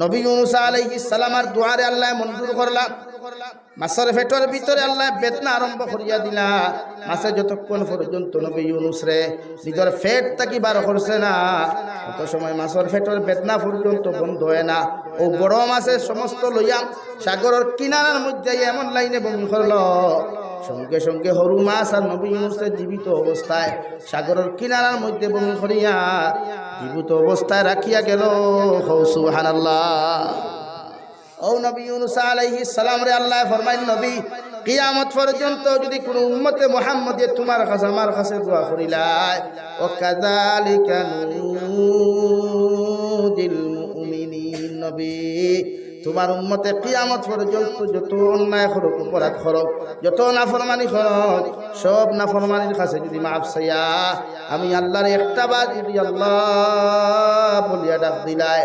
নবী ইউনূস আলাইহিস সালামার দুআরে আল্লাহ মঞ্জুর করলা। মাছের পেটের ভিতরে আল্লাহ বেদনা আরম্ভ করিয়া দিলা। মাছে যতক্ষণ পর্যন্ত নবী ইউনূস রে নিজের পেট থেকে বার করছে না, তত সময় মাছের পেটের বেদনা পর্যন্ত বন্ধ হয় না। ও বড় মাছের সমস্ত লইয়া সাগরের কিনারার মধ্যে এমন লাইনে বমি করলো, সঙ্গে সঙ্গে হরু মাছ আর নবী ইউনূসের জীবিত অবস্থায় সাগরের কিনারার মধ্যে বমি করিয়া জীবিত অবস্থায় রাখিয়া গেল। সুবহানাল্লাহ। ও নবী ইউনূস আলাইহিস সালাম রে আল্লাহ ফরমাইল, নবী কিয়ামত পর্যন্ত যদি কোন উম্মতে মুহাম্মদে তোমার কাছে আমার কাছে দোয়া করিলাই, ও কাযালিকা নুজিল মুমিনিন, নবী তোমার উম্মতে কিয়ামত পর্যন্ত যত অন্যায় করুক, অপরাধ করুক, যত নাফরমানি করুক, সব নাফরমানির কাছে যদি মাফ চাইয়া আমি আল্লাহর একটা বার যদি আল্লাহ বলিয়া ডাক দিলাই,